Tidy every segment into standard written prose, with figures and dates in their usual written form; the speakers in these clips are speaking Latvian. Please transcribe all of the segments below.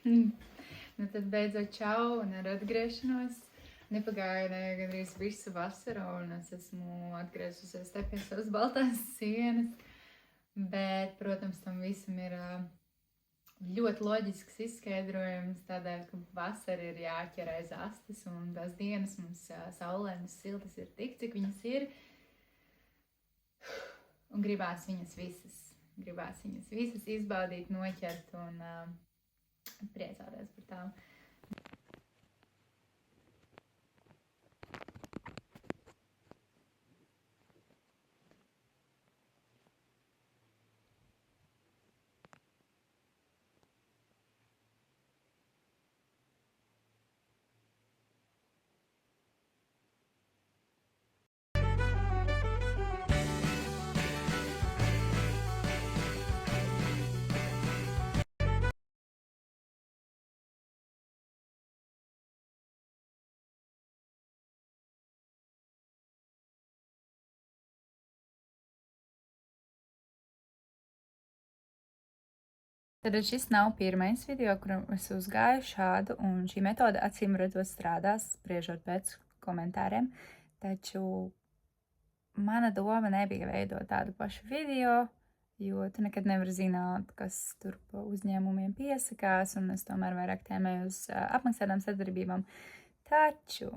Nu tad beidzot čau un ar atgriešanos. Nepagāja gandrīz visu vasaru un es esmu atgriezusies te pie savas baltās sienas. Bet, protams, tam visam ir ļoti loģisks izskaidrojums tādēļ, ka vasara ir jāķer aiz astes un tās dienas mums saulēnas siltas ir tik, cik viņas ir. Un gribās viņas visas izbaudīt, noķert un priecāties par tām. Tad šis nav pirmais video, kuram es uzgāju šādu, un šī metode acīm redzot strādās, spriežot pēc komentāriem, taču mana doma nebija veidot tādu pašu video, jo tu nekad nevari zināt, kas tur pa uzņēmumiem piesakās, un es tomēr vairāk tēmēju uz apmaksātām sadarbībām. Taču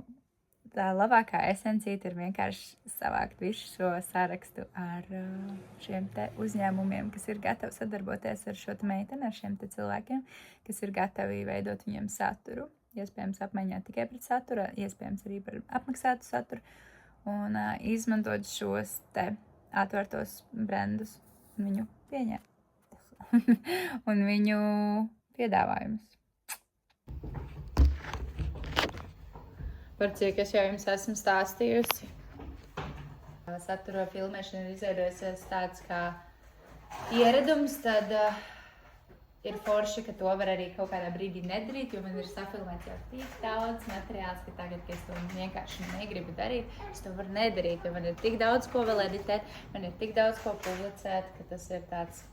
tā labākā esencīte ir vienkārši savākt visu šo sarakstu ar šiem te uzņēmumiem, kas ir gatavi sadarboties ar šo te meiteni, ar šiem te cilvēkiem, kas ir gatavi veidot viņiem saturu, iespējams apmaiņā tikai pret saturu, iespējams arī par apmaksātu saturu, un izmantot šos te atvērtos brandus un viņu pieņemt un viņu piedāvājumus. Par cik es jau jums esmu stāstījusi. Satura filmēšana ir izveidojusies tāds kā ieradums, tad ir forši, ka to var arī kaut kādā brīdī nedarīt, jo man ir safilmēts jau tik daudz materiāls, ka tagad, ka es to vienkārši negribu darīt, es to varu nedarīt, jo man ir tik daudz ko vēl editēt, man ir tik daudz ko publicēt, ka tas ir tāds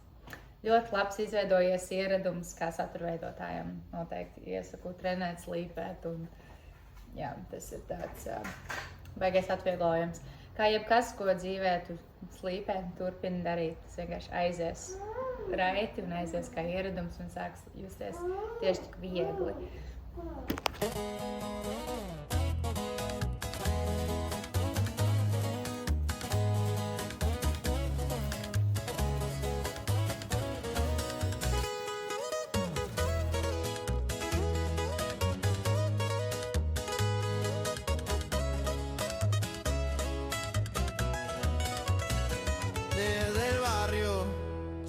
ļoti labs izveidojies ieradums, kā satura veidotājiem noteikti iesaku trenēt, slīpēt un jā, tas ir tāds baigais atvieglojums. Kā jebkas, ko dzīvē tu slīpē, turpini darīt, tas vienkārši aizies raiti un aizies kā ieradums un sāks justies tieši tik viegli.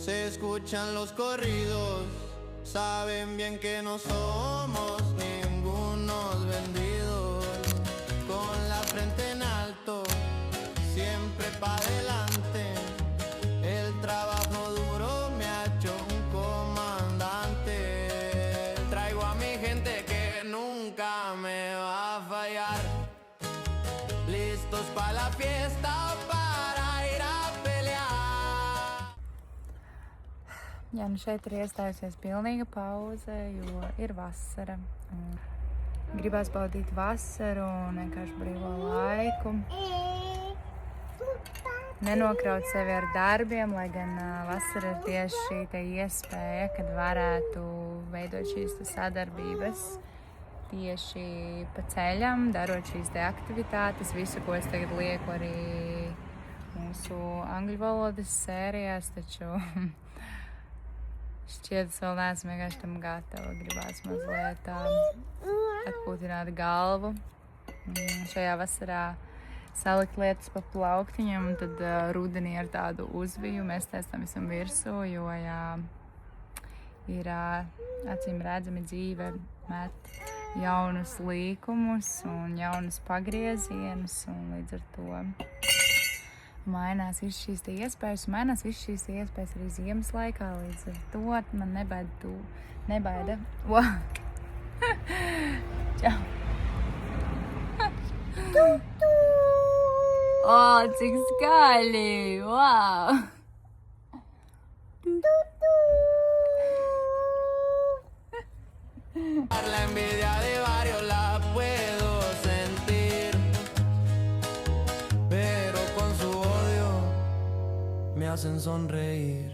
Se escuchan los corridos, saben bien que no somos ningunos vendidos. Con la frente en alto, siempre pa' adelante. El trabajo duro me ha hecho un comandante. Traigo a mi gente que nunca me va a fallar. Listos pa' la fiesta. Jā, nu šeit ir iestājusies pilnīga pauze, jo ir vasara. Gribās baudīt vasaru un vienkārši brīvo laiku. Nenokraut sevi ar darbiem, lai gan vasara ir tieši šī te iespēja, kad varētu veidot šīs te sadarbības tieši pa ceļam, darot šīs te aktivitātes, visu, ko es tagad lieku arī mūsu angļu valodas sērijās, taču šķiet, es vēl neesmu vienkārši tam gatava. Gribās mazliet atpūtināt galvu. Šajā vasarā salikt lietas pa plauktiņam un tad rudenī ar tādu uzviju mesties tam visam virsū, jo jā, ir acīm redzami dzīve met jaunus līkumus un jaunus pagriezienus un līdz ar to mainās visas šīs tie iespējas, un mainās visas šīs tie iespējas arī ziemas laikā, līdz ar to man nebaida. Wow. Čau. O, cik skaļi! Wow! hacen sonreír.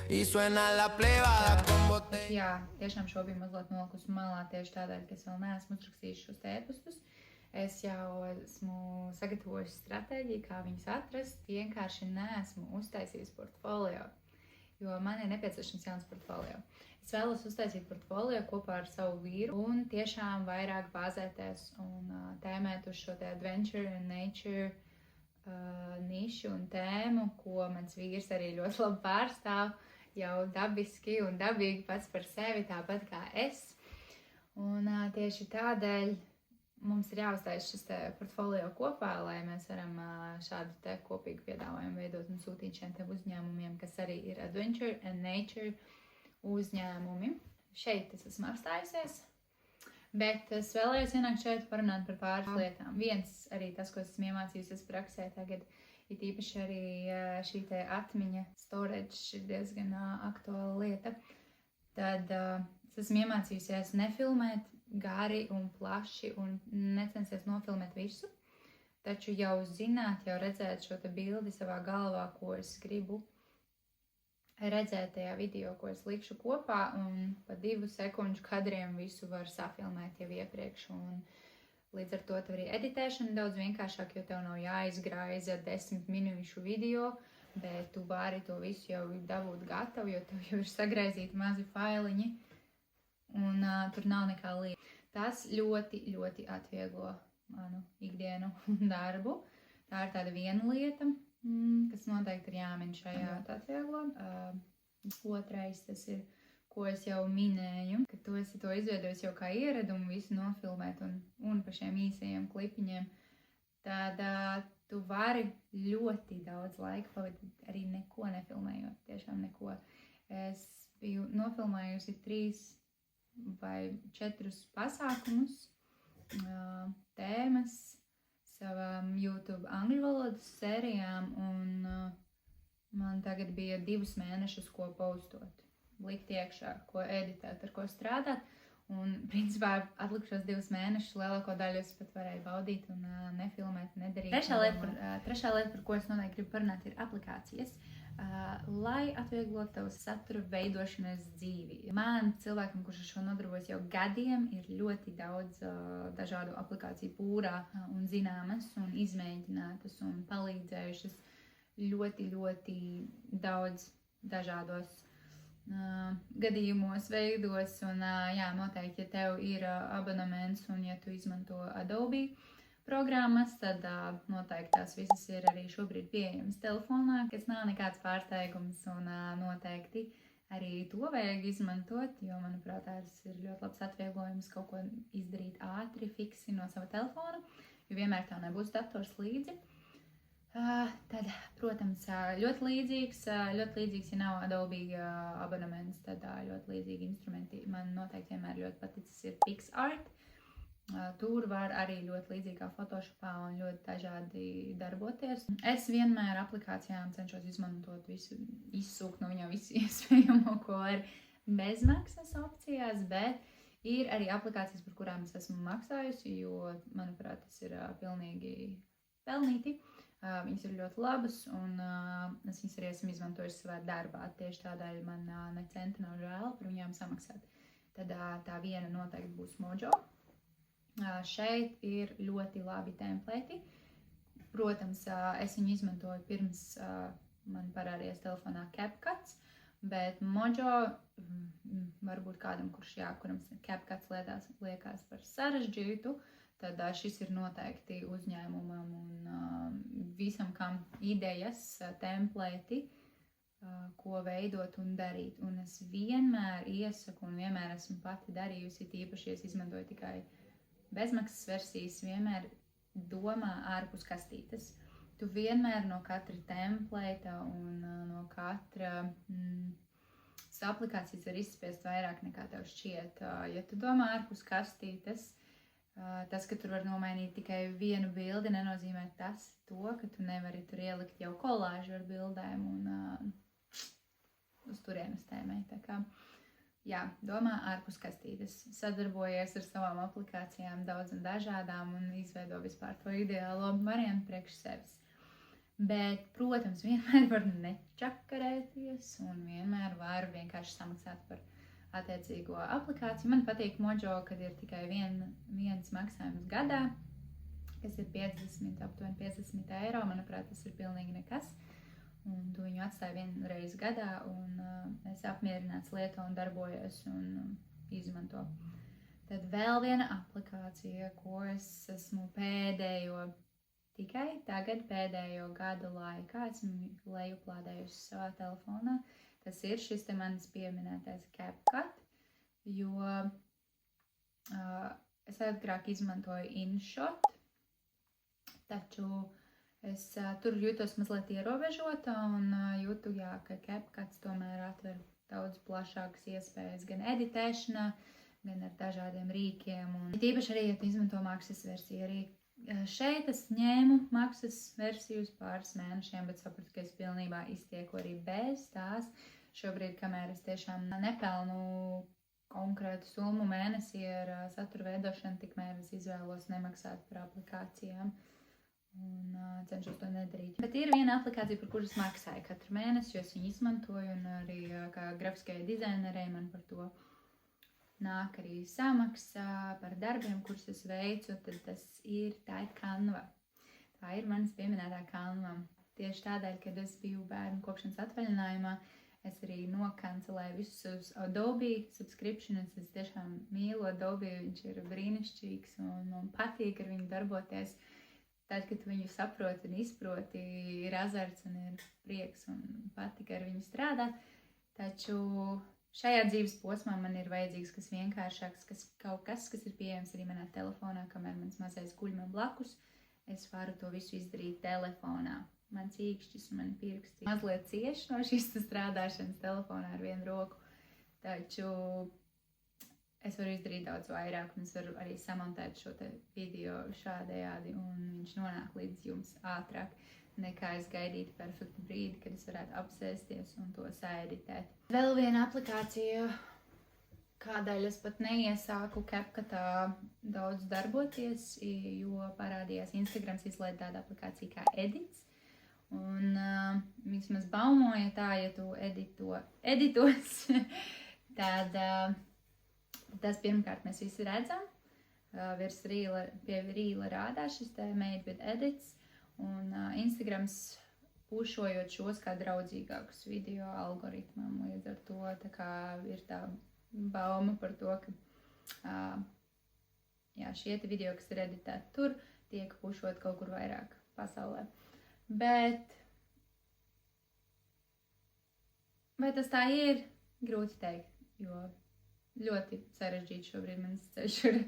Y suena la plebada con botella. Jā, tiešām šo biju mazliet nolikusi malā tieši tādēļ, ka es vēl neesmu uzrakstījis šos ēpastus. Es jau esmu sagatavojis stratēģiju, kā viņus atrast, vienkārši neesmu uztaisījis portfolio, jo man ir nepieciešams jauns portfolio. Es vēlos uztaisīt portfolio kopā ar savu vīru un tiešām vairāk bāzēties un tēmēt uz šo te adventure and nature nišu un tēmu, ko mans vīrs arī ļoti labi pārstāv, jau dabiski un dabīgi pats par sevi, tāpat kā es. Un tieši tādēļ mums ir jāuztais šis te portfolio kopā, lai mēs varam šādu te kopīgu piedāvājumu veidot un sūtīt šiem te uzņēmumiem, kas arī ir adventure and nature uzņēmumi. Šeit es esmu apstājusies, bet es vēlējos ienākt šeit parunāt par pāris lietām. Viens arī tas, ko esmu iemācījusies praksē tagad, ir īpaši arī šī te atmiņa storage ir diezgan aktuāla lieta. Tad es esmu iemācījusies nefilmēt gari un plaši un necensties nofilmēt visu, taču jau zināt, jau redzēt šo te bildi savā galvā, ko es gribu redzēt tajā video, ko es likšu kopā, un pa 2 sekundžu kadriem visu var safilmēt jau iepriekš, un līdz ar to tev arī editēšana daudz vienkāršāk, jo tev nav jāizgraiza 10 minūšu video, bet tu vari to visu jau dabūt gatavu, jo tev jau ir sagraizīti mazi failiņi, un tur nav nekā lieta. Tas ļoti, ļoti atvieglo manu ikdienu darbu. Tā ir tāda viena lieta, kas noteikti ir jāmin šajā atvieglo. Otrais tas ir, ko es jau minēju, ka tu esi to izveidojis jau kā ieradumu visu nofilmēt un pa šiem īsajiem klipiņiem. Tad tu vari ļoti daudz laika pavadīt arī neko nefilmējot, tiešām neko. Es biju nofilmējusi 3 vai 4 pasākumus, tēmas, savām YouTube angļu valodas sērijām, un man tagad bija 2 mēnešus, ko postot, likt iekšā, ko editēt, ar ko strādāt, un principā atlikušos 2 mēnešus lielāko daļu es pat varēju baudīt un nefilmēt, nedarīt. Trešā lieta, par ko es noteikti gribu parunāt, ir aplikācijas. Lai atvieglotu tavu satura veidošanas dzīvi. Man, cilvēkam, kurš ar šo nodarbojas jau gadiem, ir ļoti daudz dažādu aplikāciju pūrā un zināmas un izmēģinātas un palīdzējušas ļoti, ļoti daudz dažādos gadījumos, veidos. Un jā, noteikti, ja tev ir abonements un ja tu izmanto Adobe programmas, tad noteikti tās visas ir arī šobrīd pieejamas telefonā, kas nav nekāds pārsteigums, un noteikti arī to vajag izmantot, jo, manuprāt, tas ir ļoti labs atvieglojums kaut ko izdarīt ātri, fiksi no sava telefona, jo vienmēr tev nebūs dators līdzi. Tad, protams, ļoti līdzīgs, ja nav Adobe abonements, tad ļoti līdzīgi instrumenti. Man noteikti vienmēr ļoti paticis ir PixArt. Tur var arī ļoti līdzīgi kā Photoshopā un ļoti dažādi darboties. Es vienmēr aplikācijām cenšos izmantot visu, izsūkt no viņām visu iespējamo, ko var bezmaksas opcijās, bet ir arī aplikācijas, par kurām es esmu maksājusi, jo, manuprāt, tas ir pilnīgi pelnīti. Viņas ir ļoti labas, un es viņas arī esmu izmantojusi savā darbā. Tieši tādēļ man ne centa nav žēl par viņām samaksāt. Tad tā viena noteikti būs Mojo. Šeit ir ļoti labi templēti. Protams, es viņu izmantoju pirms man parādījās telefonā CapCuts, bet Mojo varbūt kādam, kuram CapCuts liekas par sarežģītu, tad šis ir noteikti uzņēmumam un visam, kam idejas, templēti, ko veidot un darīt. Un es vienmēr iesaku un vienmēr esmu pati darījusi, tīpaši es izmantoju tikai bezmaksas versijas, vienmēr domā ārpus kastītes. Tu vienmēr no katra templēta un no katra aplikācijas var izspiest vairāk nekā tev šķiet. Ja tu domā ārpus kastītes, tas, ka tur var nomainīt tikai vienu bildi, nenozīmē ka tu nevari tur ielikt jau kolāžu ar bildēm un uz turienes tēmē. Tā kā jā, domā ārpus kastītes, sadarbojies ar savām aplikācijām daudz un dažādām un izveido vispār to ideālo variantu priekš sevis. Bet, protams, vienmēr var nečakarēties un vienmēr var vienkārši samaksāt par attiecīgo aplikāciju. Man patīk Mojo, kad ir tikai viens maksājums gadā, kas ir aptuveni 50 eiro. Manuprāt, tas ir pilnīgi nekas. Un tu viņu atstāji vienu reizi gadā un esi apmierināts, lieto un darbojies un izmanto. Tad vēl viena aplikācija, ko es esmu tikai tagad pēdējo gadu laikā esmu lejuplādējusi savā telefonā. Tas ir šis te manis pieminētais CapCut, jo es agrāk izmantoju InShot, taču es tur jūtos mazliet ierobežota un jūtu, ka CapCuts tomēr atver daudz plašākas iespējas gan editēšanā, gan ar dažādiem rīkiem. Un tīpaši arī, ja tu izmanto maksas versiju, arī šeit es ņēmu maksas versiju uz pāris mēnešiem, bet sapratu, ka es pilnībā iztieku arī bez tās. Šobrīd, kamēr es tiešām nepelnu konkrētu summu mēnesī ar satura veidošanu, tikmēr es izvēlos nemaksāt par aplikācijām un cenšos to nedarīt. Bet ir viena aplikācija, par kuras maksāju katru mēnesi, jo es viņu izmantoju, un arī kā grafiskajai dizainerei man par to nāk arī samaksa par darbiem, kurus es veicu, tad tā ir Canva. Tā ir manas pieminētā Canva. Tieši tādēļ, kad es biju bērnu kopšanas atvaļinājumā, es arī nokancelēju visus Adobe subscriptions. Es tiešām mīlu Adobe, viņš ir brīnišķīgs un man patīk ar viņu darboties. Tad, kad viņu saproti un izproti, ir azarts un ir prieks un patika ar viņu strādāt. Taču šajā dzīves posmā man ir vajadzīgs kas vienkāršāks, kaut kas ir pieejams arī manā telefonā, kamēr mans mazais guļ man blakus. Es varu to visu izdarīt telefonā. Mans īkšķis un mani pirksti mazliet cieši no šīs strādāšanas telefonā ar vienu roku, taču es varu izdarīt daudz vairāk, un es varu arī samontēt šo te video šādējādi, un viņš nonāk līdz jums ātrāk, nekā es gaidītu perfektu brīdi, kad es varētu apsēsties un to saeditēt. Vēl viena aplikācija, kādēļ es pat neiesāku CapCutā daudz darboties, jo parādījās Instagrams izlaid tāda aplikācija kā Edits. Un vismaz baumoja tā, ja tu editos, tad tas pirmkārt mēs visi redzam. Pie rīla rādās šis te Made with Edits. Un Instagrams pušojot šos kā draudzīgākus video algoritmam. Līdz ar to tā kā ir tā bauma par to, ka šie te video, kas ir editēti tur, tiek pušot kaut kur vairāk pasaulē. Bet vai tas tā ir? Grūti teikt, jo ļoti sarežģīti šobrīd mans ceļš ir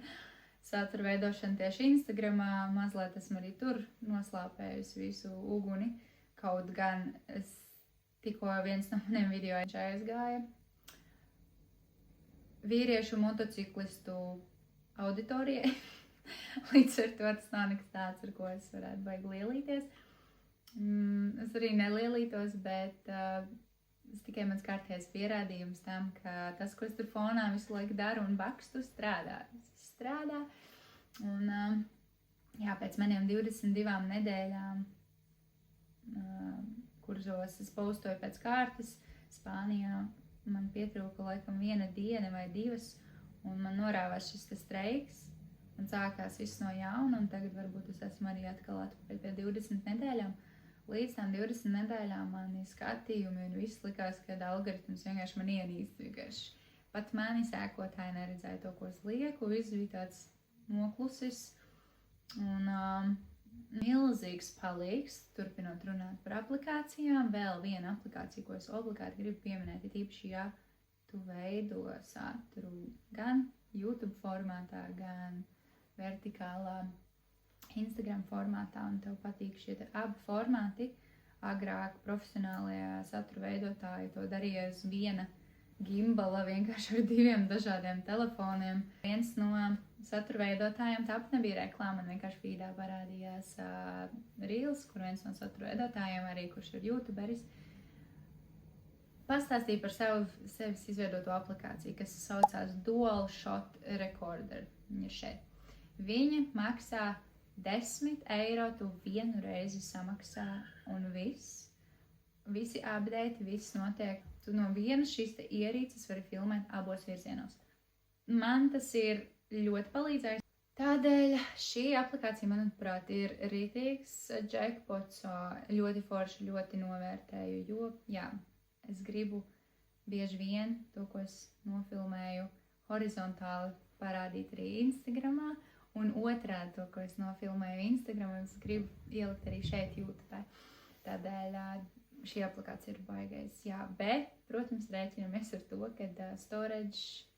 satura veidošana tieši Instagramā. Mazliet esmu arī tur noslāpējusi visu uguni. Kaut gan es tikko viens no maniem video aizgāja vīriešu motociklistu auditorijai. Līdz ar to tas nav nekas tāds, ar ko es varētu baigi lielīties. Es arī nelielītos, bet tas tikai mans kārtējais pierādījums tam, ka tas, ko es tur fonā visu laiku daru un bakstu, strādā. Tas strādā. Un pēc maniem 22 nedēļām, kuros es postoju pēc kārtas, Spānijā man pietrūka laikam 1 diena vai 2, un man norāvās šis streiks, un sākās viss no jauna, un tagad varbūt es esmu arī atkal atpakaļ pie 20 nedēļām. Līdz tām 20 nedēļām mani skatījumi un viss likās, ka algoritms vienkārši man ienīst. Pat mani sēkotāji neredzēja to, ko es lieku, viss bija tāds noklusis un milzīgs palīgs, turpinot runāt par aplikācijām. Vēl viena aplikācija, ko es obligāti gribu pieminēt, ir īpaši, ja tu veido saturu gan YouTube formātā, gan vertikālā Instagram formātā, un tev patīk šie abi formāti. Agrāk profesionālajā satura veidotāji to darīja uz viena gimbala, vienkārši ar 2 dažādiem telefoniem. Viens no satura veidotājiem, tāpat nebija reklāma, man vienkārši feedā parādījās Reels, kur viens no satura veidotājiem, arī kurš ir YouTuberis, pastāstīja par sevis izveidoto aplikāciju, kas saucās Dual Shot Recorder. Viņa ir šeit. Viņa maksā 10 eiro tu vienu reizi samaksā un viss. Visi update, viss notiek. Tu no vienas šīs te ierīces vari filmēt abos virzienos. Man tas ir ļoti palīdzējis. Tādēļ šī aplikācija, manuprāt, ir rītīgs jackpots, ļoti forši, ļoti novērtēju, jo, jā, es gribu bieži vien to, ko es nofilmēju horizontāli, parādīt arī Instagramā, un otrādi to, ko es nofilmēju Instagramā, es gribu ielikt arī šeit YouTube. Tādēļ šī aplikācija ir baigais, jā, bet, protams, rēķinamies ar to, ka storage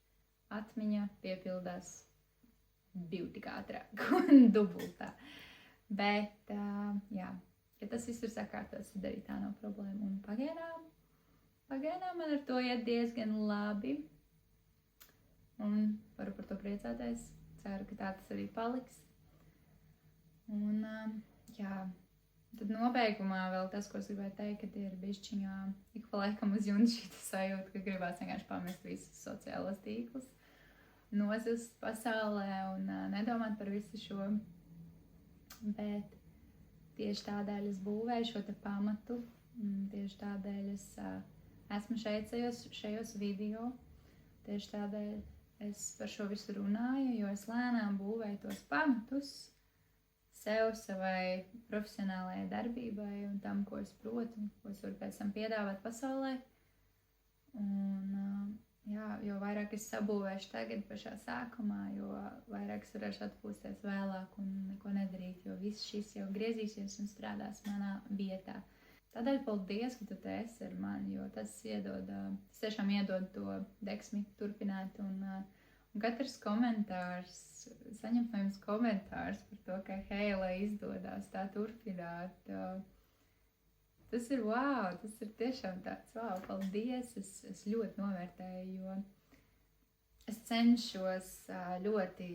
atmiņa piepildās divi tik ātrāk un dubultā. Bet, jā, ja tas viss ir sakārtots, tad arī tā nav problēma. Un pagaidām man ar to iet diezgan labi. Un varu par to priecāties. Ceru, ka tā tas arī paliks. Un, jā, tad nobeigumā vēl tas, ko es gribēju teikt, kad ir bišķiņā ik pa laikam uzjūta šī sajūta, ka gribās vienkārši pamest visus sociālos tīklus, nozust pasaulē un nedomāt par visu šo. Bet tieši tādēļ es būvēju šo te pamatu, tieši tādēļ es esmu šajos video, tieši tādēļ es par šo visu runāju, jo es lēnām būvēju tos pamatus sev, savai profesionālajai darbībai un tam, ko es protu, ko es varu pēc tam piedāvāt pasaulē. Un, jā, jo vairāk es sabūvēšu tagad pašā sākumā, jo vairāk es varēšu atpūsties vēlāk un neko nedarīt, jo viss šis jau griezīsies un strādās manā vietā. Tādēļ paldies, ka tu te esi ar mani, jo tas tiešām iedod to deksmi turpināt un katrs komentārs, saņemt no jums komentārs par to, ka hei, lai izdodās tā turpināt. Tas ir wow, tas ir tiešām tāds wow, paldies, es ļoti novērtēju, jo es cenšos ļoti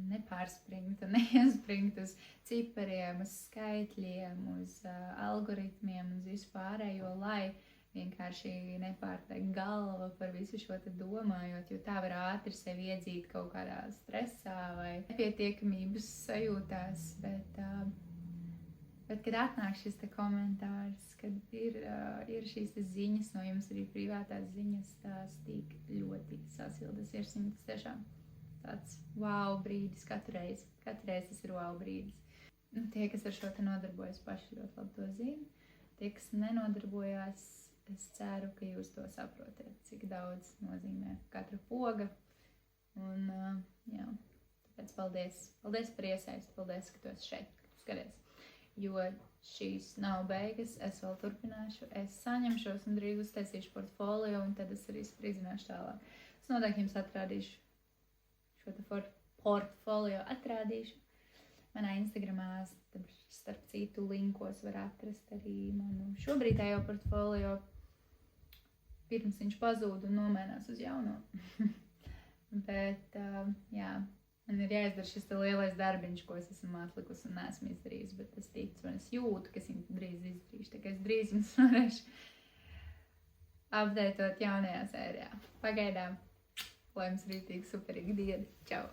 nepārspringt un neiespringt uz cipariem, uz skaitļiem, uz algoritmiem, uz vispārējo, lai vienkārši nepārteik galva par visu šo te domājot, jo tā var ātri sevi iedzīt kaut kādā stresā vai nepietiekamības sajūtās, bet kad atnāk šis te komentārs, kad ir šīs te ziņas no jums, arī privātās ziņas, tās tik ļoti sasilda sirsniņu, tas tiešām tāds wow brīdis katru reizi tas ir wow brīdis. Tie, kas ar šo te nodarbojas, paši ļoti labi to zina. Tie, kas nenodarbojās, es ceru, ka jūs to saprotiet, cik daudz nozīmē katra poga. Un, jā, tāpēc paldies. Paldies par iesaisti, paldies, ka tu esi šeit, ka tu skaties. Jo šīs nav beigas, es vēl turpināšu, es saņemšos un drīz uztaisīšu portfolio, un tad es arī spridzināšu tālāk. Es noteikti jums atrādīšu šo te portfolio atrādīšu. Manā Instagramā starp citu linkos var atrast arī manu šobrīdējo portfolio, pirms viņš pazūd un nomainās uz jauno. Bet, jā, man ir jāizdara šis te lielais darbiņš, ko es esmu atlikusi un neesmu izdarījusi, bet es ticu un es jūtu, ka es viņu drīz izdarīšu, tā kā es drīz jums varēšu updateot jaunajā sērijā. Pagaidām, lai jums rītīgi superīgi diena. Čau!